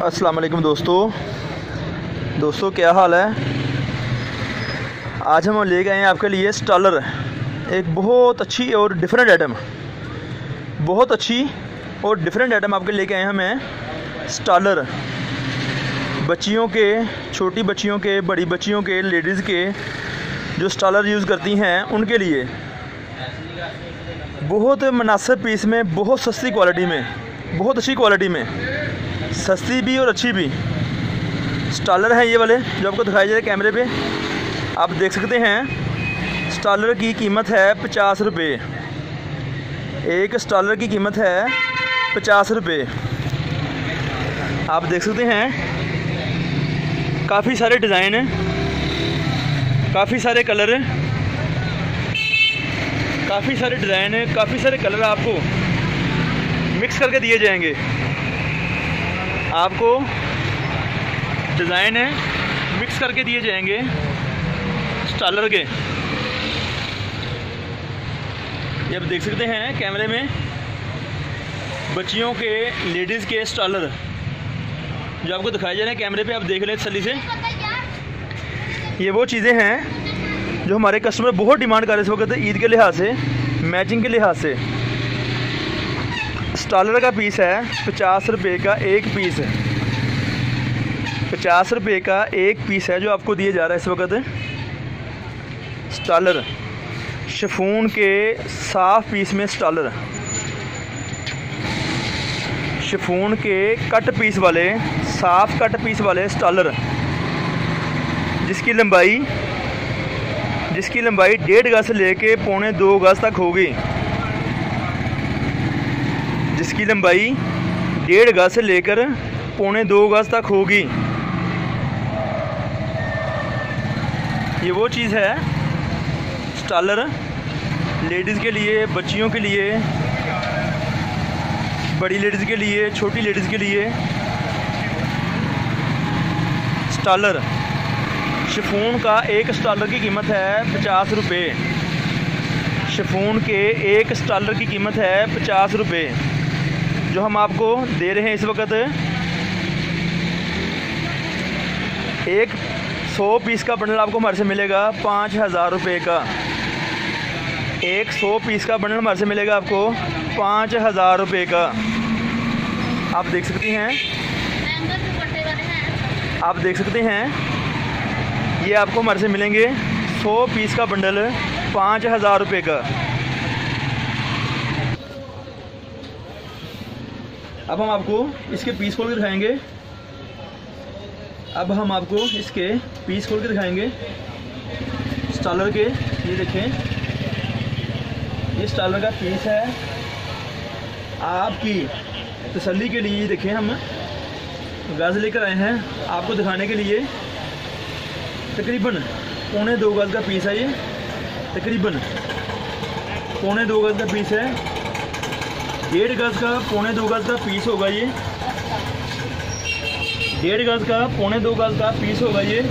अस्सलाम वालेकुम दोस्तों क्या हाल है। आज हम ले गए हैं आपके लिए स्टॉलर, एक बहुत अच्छी और डिफरेंट आइटम, आपके लेके आए हैं हमें स्टॉलर। बच्चियों के, छोटी बच्चियों के, बड़ी बच्चियों के, लेडीज़ के जो स्टॉलर यूज़ करती हैं उनके लिए बहुत मुनासिब पीस में, बहुत सस्ती क्वालिटी में, बहुत अच्छी क्वालिटी में, सस्ती भी और अच्छी भी स्टॉलर है ये वाले जो आपको दिखाई दे रहे कैमरे पे। आप देख सकते हैं स्टॉलर की कीमत है 50 रुपये। एक स्टॉलर की कीमत है 50 रुपये। आप देख सकते हैं काफ़ी सारे डिज़ाइन हैं, काफ़ी सारे कलर हैं, काफ़ी सारे डिज़ाइन हैं, काफ़ी सारे कलर आपको मिक्स करके दिए जाएंगे। आपको डिज़ाइन है मिक्स करके दिए जाएंगे स्टॉलर के। ये आप देख सकते हैं कैमरे में बच्चियों के, लेडीज़ के स्टॉलर जो आपको दिखाए जा रहे हैं कैमरे पे। आप देख लें तसल्ली से। ये वो चीज़ें हैं जो हमारे कस्टमर बहुत डिमांड कर रहे हैं इस वक्त ईद के लिहाज से, मैचिंग के लिहाज से। स्टॉलर का पीस है 50 रुपये का एक पीस है, 50 रुपये का एक पीस है जो आपको दिया जा रहा है इस वक्त। स्टॉलर शिफॉन के साफ पीस में, स्टॉलर शिफॉन के कट पीस वाले, साफ कट पीस वाले स्टॉलर जिसकी लंबाई 1.5 गज से लेके 2.25 गज तक होगी, जिसकी लंबाई 1.5 गज से लेकर 2.25 गज तक होगी। ये वो चीज़ है स्टॉलर लेडीज़ के लिए, बच्चियों के लिए, बड़ी लेडीज़ के लिए, छोटी लेडीज़ के लिए। स्टॉलर शिफॉन का एक स्टॉलर की कीमत है 50 रुपये। शिफॉन के एक स्टॉलर की कीमत है 50 रुपये जो हम आपको दे रहे हैं इस वक्त। एक 100 पीस का बंडल आपको हमारे से मिलेगा 5000 रुपये का। एक 100 पीस का बंडल हमारे से मिलेगा आपको 5000 रुपये का। आप देख सकती हैं, आप देख सकते हैं ये आपको हमारे से मिलेंगे 100 पीस का बंडल 5000 रुपये का। अब हम आपको इसके पीस खोल के दिखाएंगे। अब हम आपको इसके पीस खोल के दिखाएंगे स्टॉलर के। ये देखें, ये स्टॉलर का पीस है। आपकी तसल्ली के लिए देखें हम गज लेकर आए हैं आपको दिखाने के लिए। तकरीबन 2.25 गज का पीस है ये, तकरीबन 2.25 गज का पीस है। 1.5 गज का 2.25 गज का पीस होगा ये, 1.5 गज का 2.25 गज का पीस होगा ये।